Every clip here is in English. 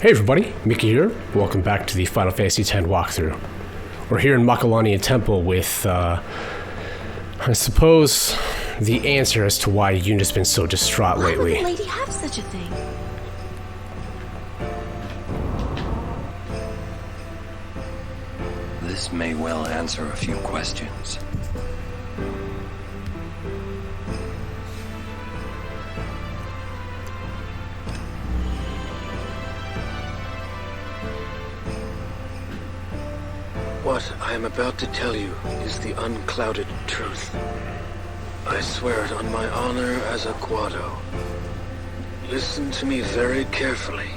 Hey everybody, Mickey here. Welcome back to the Final Fantasy X walkthrough. We're here in Macalania Temple with, I suppose, the answer as to why Yuna's been so distraught lately. Why would a lady have such a thing? This may well answer a few questions. What I am about to tell you is the unclouded truth. I swear it on my honor as a Guado. Listen to me very carefully,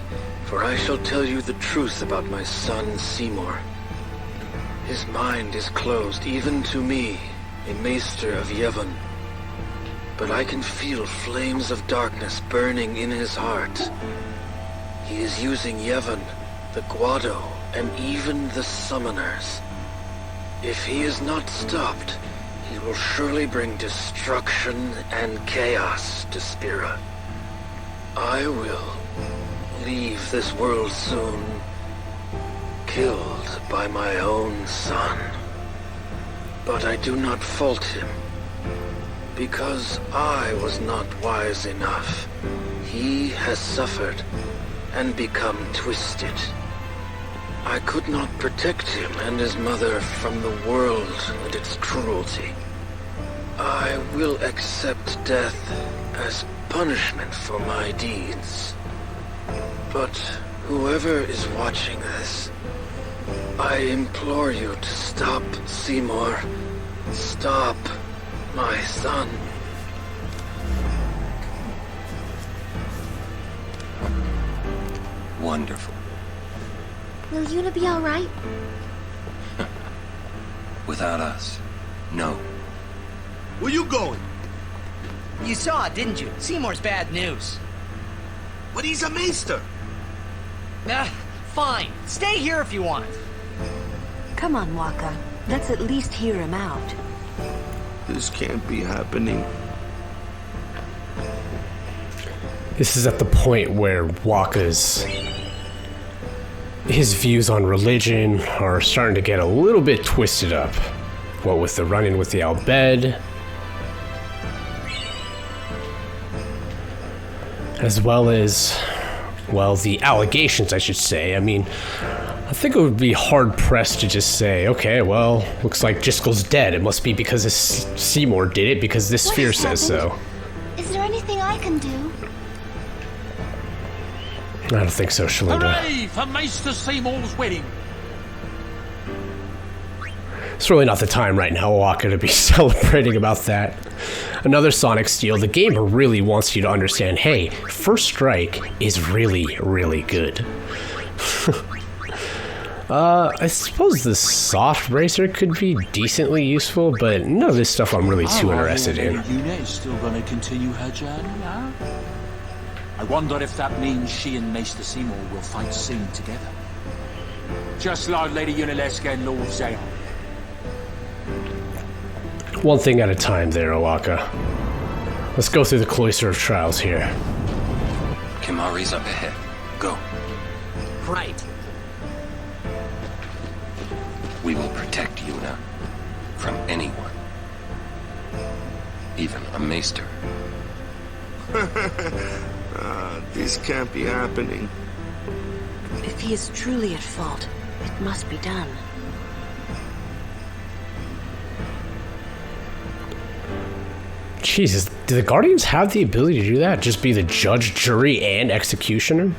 for I shall tell you the truth about my son Seymour. His mind is closed even to me, a Maester of Yevon. But I can feel flames of darkness burning in his heart. He is using Yevon, the Guado, and even the summoners. If he is not stopped, he will surely bring destruction and chaos to Spira. I will leave this world soon, killed by my own son. But I do not fault him, because I was not wise enough. He has suffered and become twisted. I could not protect him and his mother from the world and its cruelty. I will accept death as punishment for my deeds. But whoever is watching this, I implore you to stop Seymour. Stop my son. Wonderful. Will Yuna be alright? Without us, no. Where you going? You saw it, didn't you? Seymour's bad news. But he's a maester. Fine. Stay here if you want. Come on, Waka. Let's at least hear him out. This can't be happening. This is at the point where his views on religion are starting to get a little bit twisted up. What with the run-in with the Albed, as well as, well, the allegations, I should say. I mean, I think it would be hard-pressed to just say, okay, well, looks like Jiskel's dead. It must be because Seymour did it, because this What sphere has says so. happened? Is there anything I can do? I don't think so, Shalinda. Hooray for Maester Seymour's wedding! It's really not the time right now, Waka, to be celebrating about that. Another Sonic Steal. The game really wants you to understand, hey, First Strike is really, really good. I suppose the soft racer could be decently useful, but none of this stuff I'm really too interested in. Yuna is still going to continue her journey, huh? I wonder if that means she and Maester Seymour will fight soon together. Just like Lady Yunalesca and Lord Zeon. One thing at a time there, Owaka. Let's go through the Cloister of Trials here. Kimahri's up ahead. Go. Right. We will protect Yuna from anyone. Even a Maester. This can't be happening. If he is truly at fault, it must be done. Jesus, do the Guardians have the ability to do that? Just be the judge, jury, and executioner?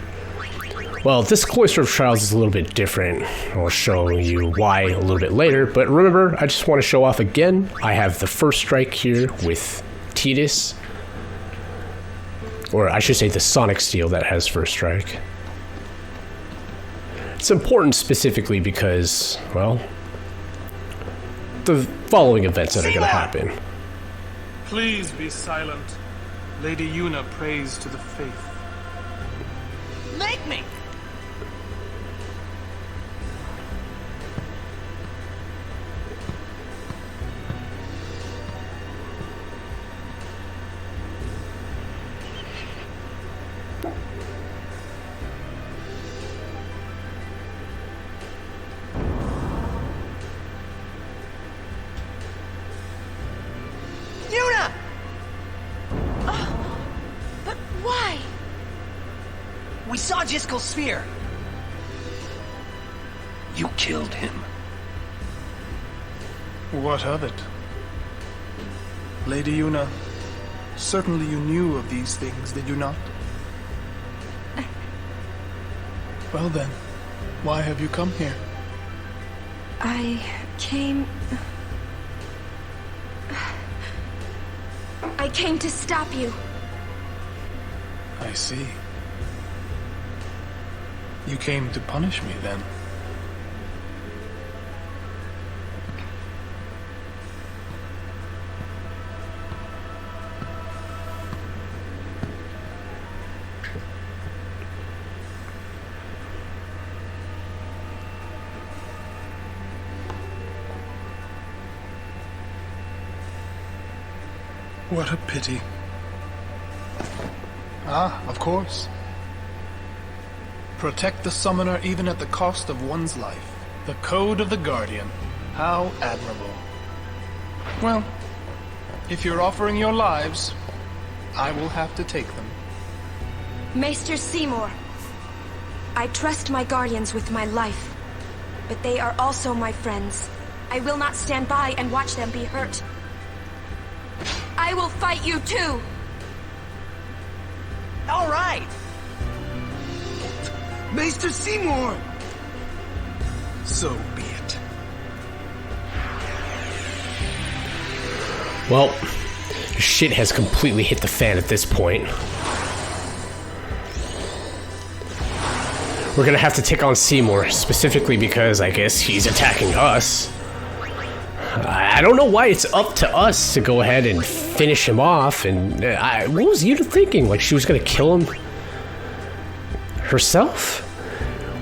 Well, this Cloister of Trials is a little bit different. I'll show you why a little bit later, but remember, I just want to show off again. I have the First Strike here with Tidus. Or I should say the Sonic Steal that has First Strike. It's important specifically because, well, the following events that are going to happen. Please be silent. Lady Yuna prays to the faith. Make me! We saw Jiskel's sphere. You killed him. What of it? Lady Yuna, certainly you knew of these things, did you not? Well then, why have you come here? I came to stop you. I see. You came to punish me then. What a pity. Ah, of course. Protect the summoner even at the cost of one's life. The code of the Guardian. How admirable. Well, if you're offering your lives, I will have to take them. Maester Seymour, I trust my guardians with my life, but they are also my friends. I will not stand by and watch them be hurt. I will fight you too! All right. Maester Seymour! So be it. Well, shit has completely hit the fan at this point. We're gonna have to take on Seymour, specifically because I guess he's attacking us. I don't know why it's up to us to go ahead and finish him off, and what was Yuna thinking? Like she was gonna kill him herself?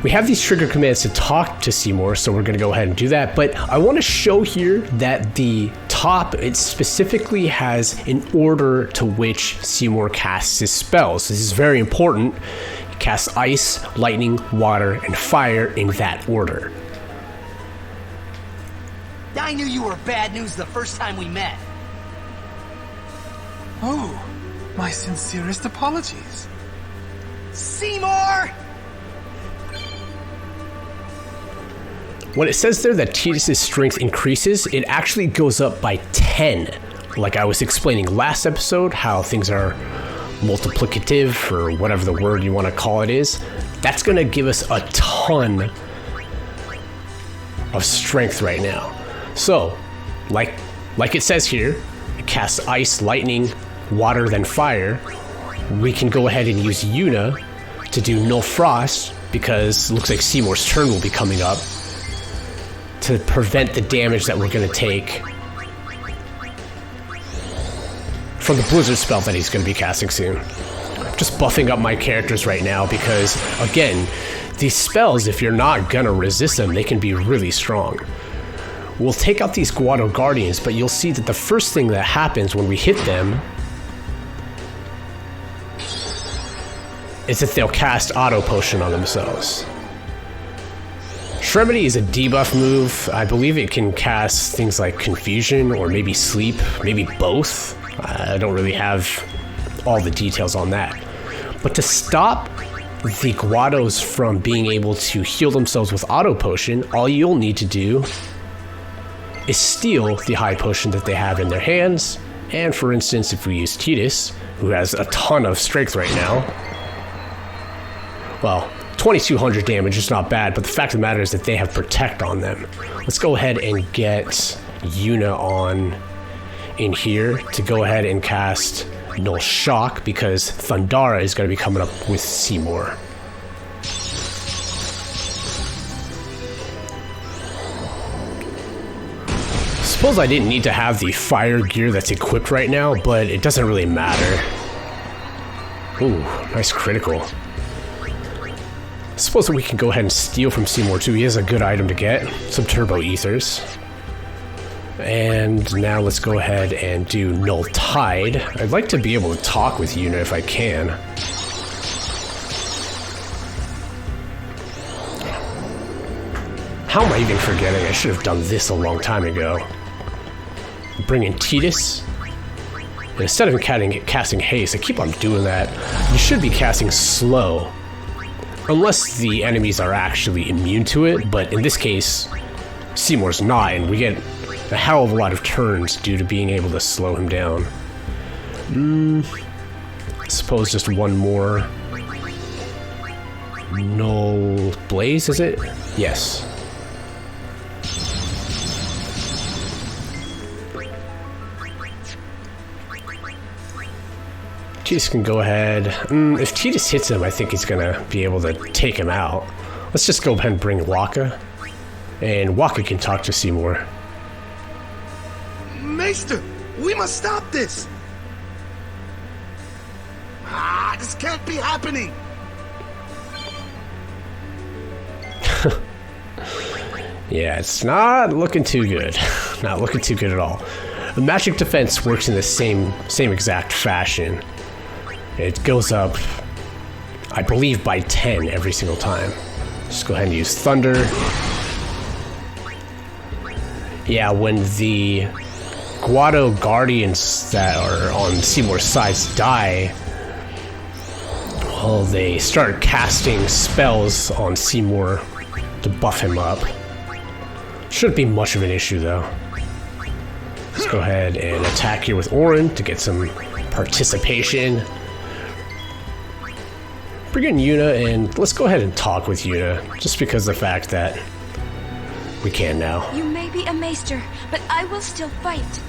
We have these trigger commands to talk to Seymour, so we're gonna go ahead and do that, but I want to show here that the top, it specifically has an order to which Seymour casts his spells. This is very important. He casts ice, lightning, water, and fire in that order. I knew you were bad news the first time we met. Oh, my sincerest apologies. Seymour! When it says there that Tidus' strength increases, it actually goes up by 10. Like I was explaining last episode, how things are multiplicative, or whatever the word you want to call it is. That's going to give us a ton of strength right now. So, like it says here, it casts ice, lightning, water, then fire. We can go ahead and use Yuna to do no frost, because it looks like Seymour's turn will be coming up, to prevent the damage that we're going to take from the blizzard spell that he's going to be casting soon. Just buffing up my characters right now because, again, these spells, if you're not going to resist them, they can be really strong. We'll take out these Guado Guardians, but you'll see that the first thing that happens when we hit them is that they'll cast Auto Potion on themselves. Shremedy is a debuff move. I believe it can cast things like Confusion or maybe Sleep, maybe both. I don't really have all the details on that. But to stop the Guados from being able to heal themselves with Auto Potion, all you'll need to do is steal the high potion that they have in their hands. And for instance, if we use Tidus, who has a ton of strength right now, well, 2200 damage is not bad, but the fact of the matter is that they have Protect on them. Let's go ahead and get Yuna on in here to go ahead and cast Null Shock, because Thundara is going to be coming up with Seymour. Suppose I didn't need to have the fire gear that's equipped right now, but it doesn't really matter. Ooh, nice critical. Suppose that we can go ahead and steal from Seymour too. He has a good item to get, some Turbo Ethers. And now let's go ahead and do Null Tide. I'd like to be able to talk with Yuna if I can. How am I even forgetting? I should have done this a long time ago. Bring in Tidus. And instead of casting Haste, I keep on doing that. You should be casting Slow. Unless the enemies are actually immune to it, but in this case, Seymour's not, and we get a hell of a lot of turns due to being able to slow him down. I suppose just one more. Null Blaze, is it? Yes. Titus can go ahead. If Titus hits him, I think he's gonna be able to take him out. Let's just go ahead and bring Waka. And Waka can talk to Seymour. Maester, we must stop this. This can't be happening. Yeah, it's not looking too good. Not looking too good at all. The magic defense works in the same exact fashion. It goes up, I believe, by 10 every single time. Just go ahead and use Thunder. Yeah, when the Guado Guardians that are on Seymour's sides die, well, they start casting spells on Seymour to buff him up. Shouldn't be much of an issue, though. Let's go ahead and attack here with Orin to get some participation. Bring in Yuna, and let's go ahead and talk with Yuna, just because of the fact that we can now. You may be a maester, but I will still fight.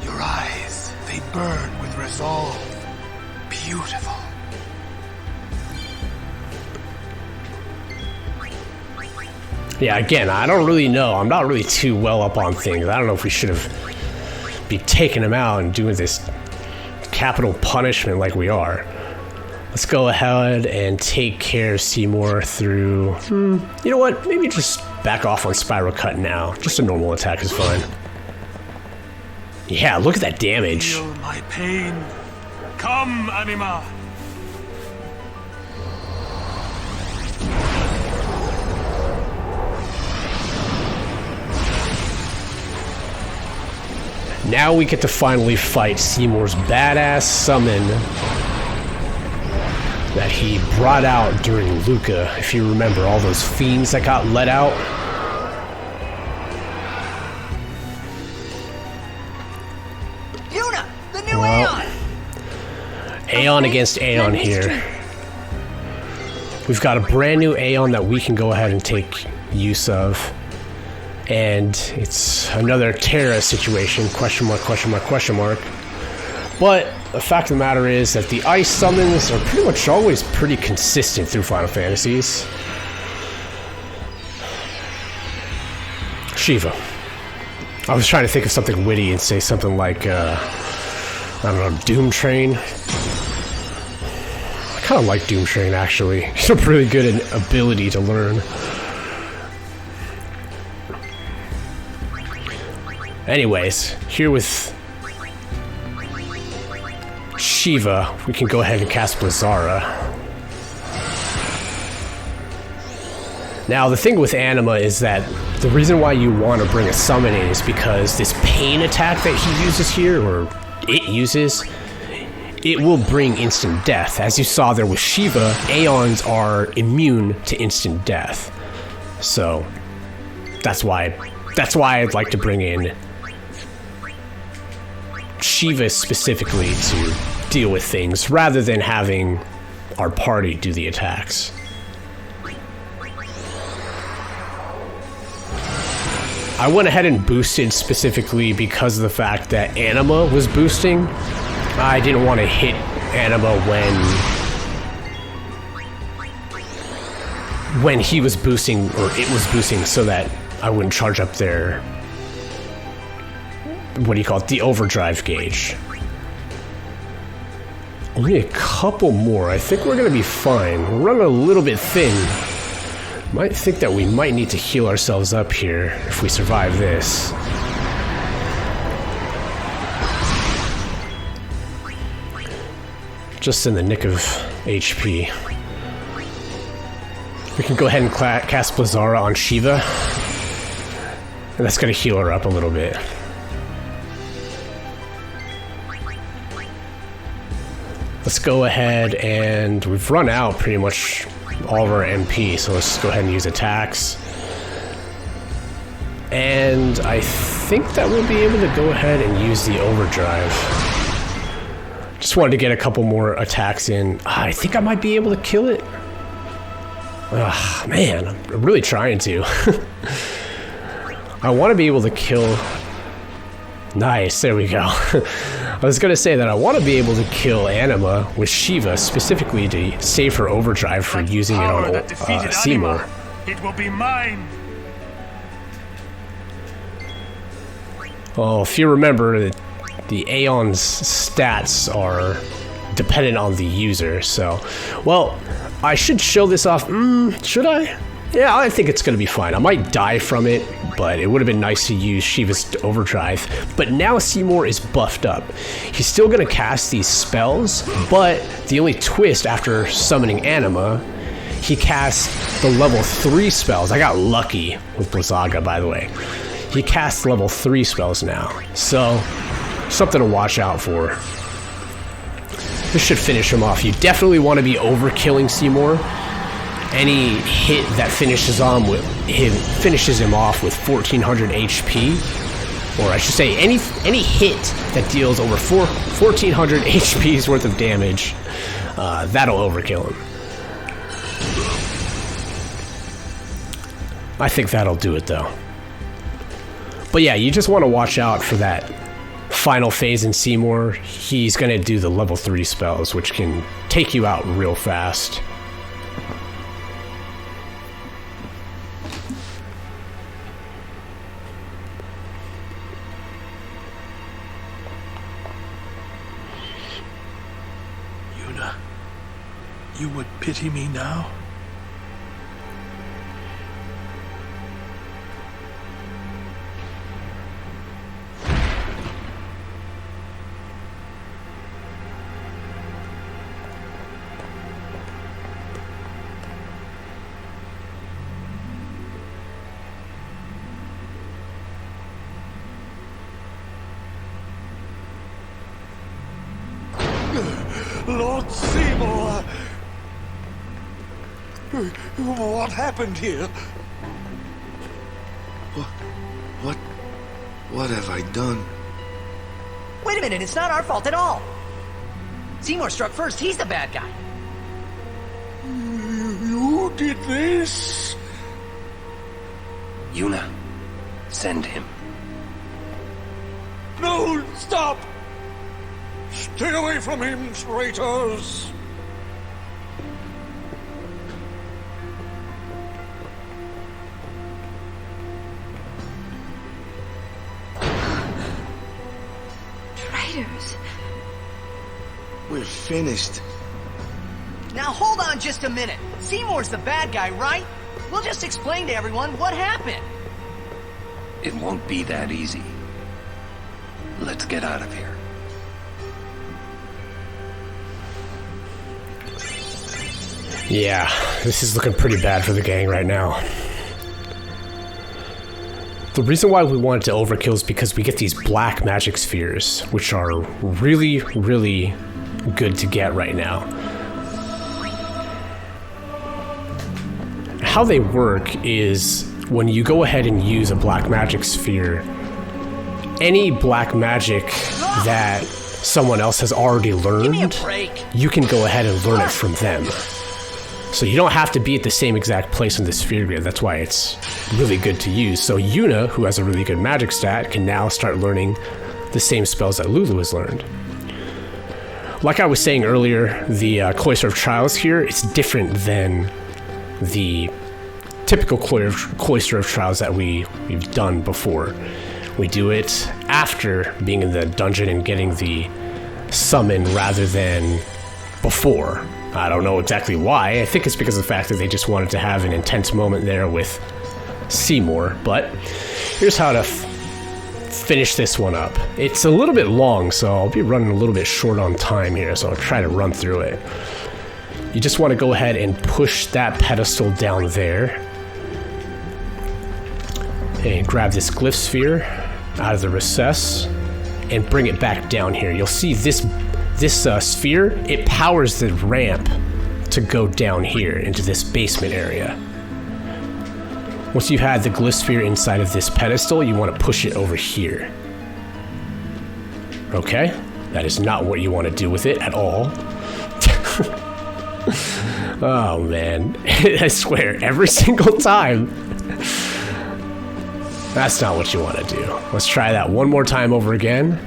Your eyes, they burn with resolve. Beautiful. Yeah, again, I don't really know. I'm not really too well up on things. I don't know if we should have be taking him out and doing this capital punishment like we are. Let's go ahead and take care of Seymour through... You know what? Maybe just back off on Spiral Cut now. Just a normal attack is fine. Yeah, look at that damage. Feel my pain. Come, Anima. Now we get to finally fight Seymour's badass summon that he brought out during Luca. If you remember, all those fiends that got let out. Yuna, the new Aeon! Aeon against Aeon here. We've got a brand new Aeon that we can go ahead and take use of. And it's another Terra situation, question mark, question mark, question mark. But the fact of the matter is that the ice summons are pretty much always pretty consistent through Final Fantasies. Shiva. I was trying to think of something witty and say something like, I don't know, Doom Train. I kind of like Doom Train, actually. It's a really good ability to learn. Anyways, here with Shiva, we can go ahead and cast Blizzara. Now, the thing with Anima is that the reason why you want to bring a summon in is because this pain attack that he uses here, or it uses, it will bring instant death. As you saw there with Shiva, Aeons are immune to instant death. So, that's why I'd like to bring in Shiva specifically to deal with things rather than having our party do the attacks. I went ahead and boosted specifically because of the fact that Anima was boosting. I didn't want to hit Anima when he was boosting, or it was boosting, so that I wouldn't charge up their, what do you call it, the overdrive gauge. Only a couple more. I think we're gonna be fine. We're running a little bit thin. Might think that we might need to heal ourselves up here if we survive this. Just in the nick of HP. We can go ahead and cast Blizzara on Shiva. And that's gonna heal her up a little bit. let's go ahead and we've run out pretty much all of our MP, so let's go ahead and use attacks. And I think that we'll be able to go ahead and use the overdrive. Just wanted to get a couple more attacks in. I think I might be able to kill it. Man, I'm really trying to. I want to be able to kill... Nice, there we go. I was going to say that I want to be able to kill Anima with Shiva, specifically to save her overdrive for using it on Seymour. It will be mine. Well, if you remember, the Aeon's stats are dependent on the user, so... Well, I should show this off. Should I? Yeah, I think it's going to be fine. I might die from it, but it would have been nice to use Shiva's overdrive. But now Seymour is buffed up. He's still going to cast these spells, but the only twist after summoning Anima, he casts the level 3 spells. I got lucky with Blizzaga, by the way. He casts level 3 spells now, so something to watch out for. This should finish him off. You definitely want to be overkilling Seymour. Any hit that finishes him off with 1400 HP, or I should say any hit that deals over 1400 HP's worth of damage, that'll overkill him. I think that'll do it though. But yeah, you just want to watch out for that final phase in Seymour. He's going to do the level 3 spells, which can take you out real fast. Yuna, you would pity me now? Lord Seymour! What happened here? What have I done? Wait a minute, it's not our fault at all. Seymour struck first, he's the bad guy. You did this? Yuna, send him. No, stop! Stay away from him, traitors! Traitors. We're finished. Now hold on just a minute. Seymour's the bad guy, right? We'll just explain to everyone what happened. It won't be that easy. Let's get out of here. Yeah, this is looking pretty bad for the gang right now. The reason why we wanted to overkill is because we get these black magic spheres, which are really, really good to get right now. How they work is when you go ahead and use a black magic sphere, any black magic that someone else has already learned, you can go ahead and learn it from them. So you don't have to be at the same exact place in the sphere grid. That's why it's really good to use. So Yuna, who has a really good magic stat, can now start learning the same spells that Lulu has learned. Like I was saying earlier, the Cloister of Trials here, it's different than the typical Cloister of Trials that we've done before. We do it after being in the dungeon and getting the summon rather than before. I don't know exactly why. I think it's because of the fact that they just wanted to have an intense moment there with Seymour. But here's how to finish this one up. It's a little bit long, so I'll be running a little bit short on time here, so I'll try to run through it. You just want to go ahead and push that pedestal down there. And grab this glyph sphere out of the recess and bring it back down here. You'll see this this sphere, it powers the ramp to go down here into this basement area. Once you've had the glyph sphere inside of this pedestal, you want to push it over here. Okay? That is not what you want to do with it at all. Oh man, I swear, every single time. That's not what you want to do. Let's try that one more time over again.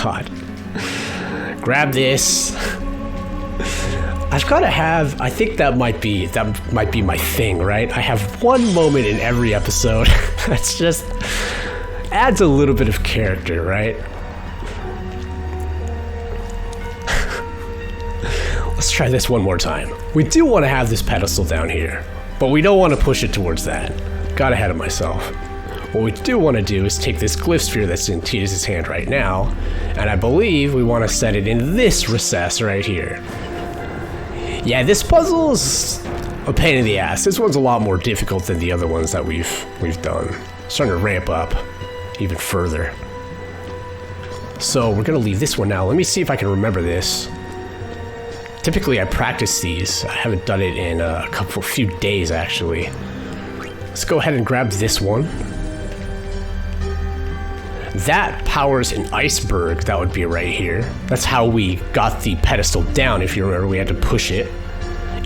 God. Grab this. I've got to have, I think that might be my thing, right? I have one moment in every episode that's just adds a little bit of character, right? Let's try this one more time. We do want to have this pedestal down here, but we don't want to push it towards that. Got ahead of myself. What we do want to do is take this glyph sphere that's in Tidus' hand right now, and I believe we want to set it in this recess right here. Yeah, this puzzle's a pain in the ass. This one's a lot more difficult than the other ones that we've done. It's starting to ramp up even further. So we're gonna leave this one now. Let me see if I can remember this. Typically I practice these. I haven't done it in a few days actually. Let's go ahead and grab this one. That powers an iceberg that would be right here. That's how we got the pedestal down. If you remember, we had to push it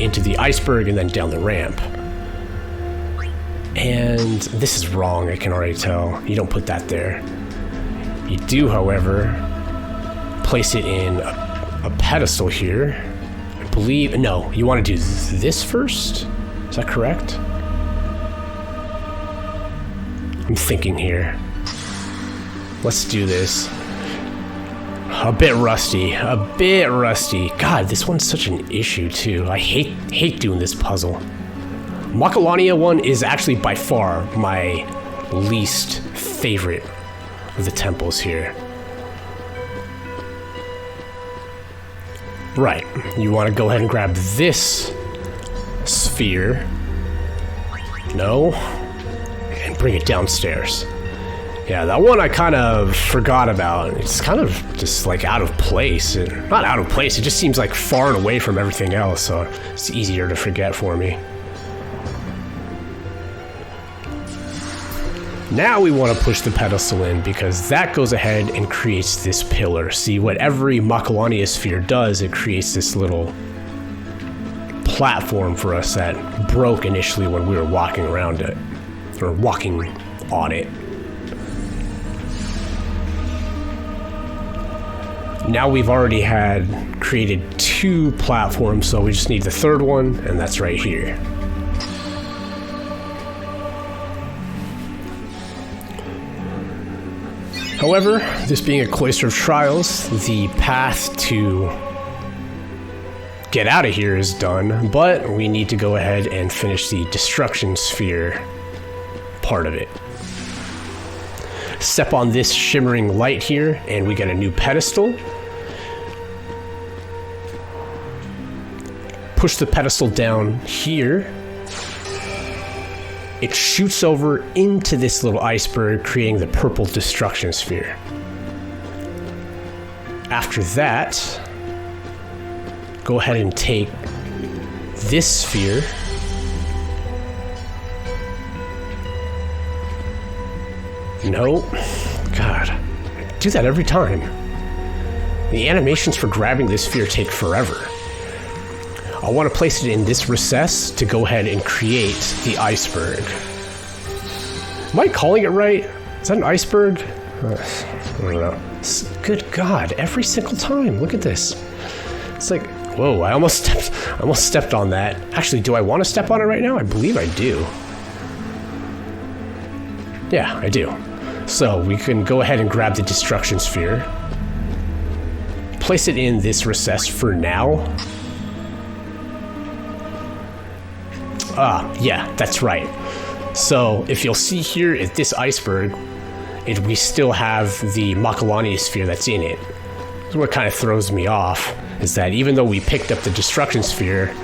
into the iceberg and then down the ramp. And this is wrong, I can already tell. You don't put that there. You do, however, place it in a pedestal here. I believe, no, you want to do this first? Is that correct? I'm thinking here. Let's do this. A bit rusty. God, this one's such an issue too. I hate doing this puzzle. Macalania one is actually by far my least favorite of the temples here. Right, you want to go ahead and grab this sphere. No. And bring it downstairs. Yeah, that one I kind of forgot about. It's kind of just like out of place. Not out of place, it just seems like far and away from everything else, so it's easier to forget for me. Now we want to push the pedestal in because that goes ahead and creates this pillar. See, what every Macalania sphere does, it creates this little platform for us that broke initially when we were walking around it, or walking on it. Now we've already had created 2 platforms, so we just need the 3rd one, and that's right here. However, this being a Cloister of Trials, the path to get out of here is done, but we need to go ahead and finish the Destruction Sphere part of it. Step on this shimmering light here, and we get a new pedestal. Push the pedestal down here. It shoots over into this little iceberg, creating the purple destruction sphere. After that, go ahead and take this sphere. No. God. I do that every time. The animations for grabbing this sphere take forever. I want to place it in this recess to go ahead and create the iceberg. Am I calling it right? Is that an iceberg? I don't know. Good God, every single time. Look at this. It's like, whoa, I almost stepped on that. Actually, do I want to step on it right now? I believe I do. Yeah, I do. So we can go ahead and grab the destruction sphere. Place it in this recess for now. Yeah, that's right. So if you'll see here at this iceberg, we still have the Macalania sphere that's in it. What kind of throws me off is that even though we picked up the destruction sphere,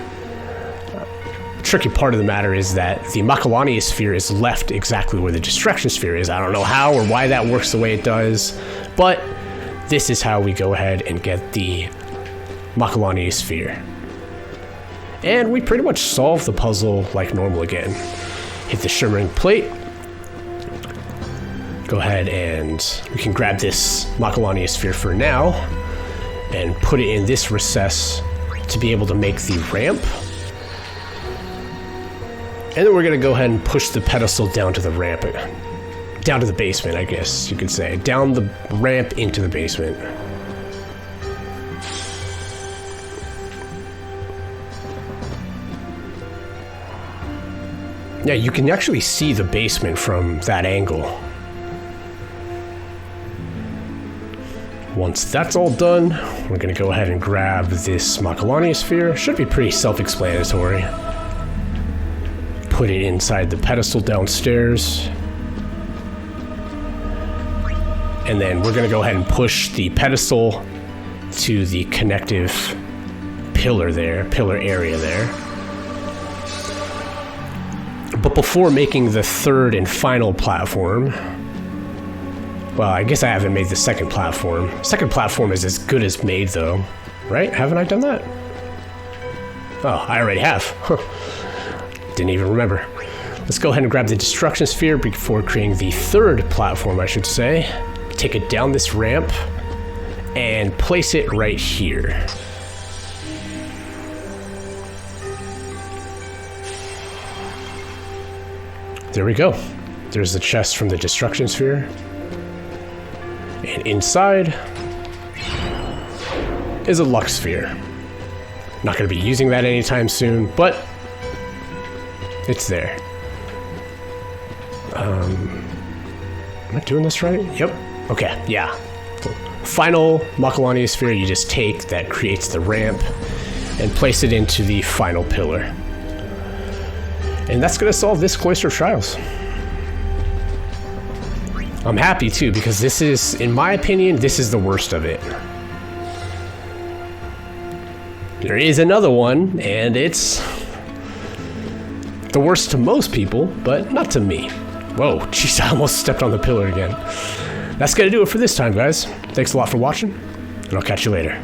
the tricky part of the matter is that the Macalania sphere is left exactly where the destruction sphere is. I don't know how or why that works the way it does, but this is how we go ahead and get the Macalania Sphere. And we pretty much solve the puzzle like normal again. Hit the shimmering plate. Go ahead and we can grab this Macalania Sphere for now and put it in this recess to be able to make the ramp. And then we're gonna go ahead and push the pedestal down to the ramp, down to the basement, I guess you could say. Down the ramp into the basement. Yeah, you can actually see the basement from that angle. Once that's all done, we're gonna go ahead and grab this Macalania Sphere. Should be pretty self-explanatory. Put it inside the pedestal downstairs. And then we're gonna go ahead and push the pedestal to the connective pillar area there. But before making the third and final platform, well, I guess I haven't made the second platform. Second platform is as good as made though, right? Haven't I done that? Oh, I already have. Didn't even remember. Let's go ahead and grab the destruction sphere before creating the third platform, I should say. Take it down this ramp and place it right here. There we go. There's the chest from the destruction sphere. And inside is a luck sphere. Not going to be using that anytime soon, but it's there. Am I doing this right? Yep. Okay, yeah. Final Macalania Sphere you just take that creates the ramp and place it into the final pillar. And that's going to solve this Cloister of Trials. I'm happy too, because this is, in my opinion, this is the worst of it. There is another one, and it's the worst to most people, but not to me. Whoa, jeez, I almost stepped on the pillar again. That's gonna do it for this time, guys. Thanks a lot for watching, and I'll catch you later.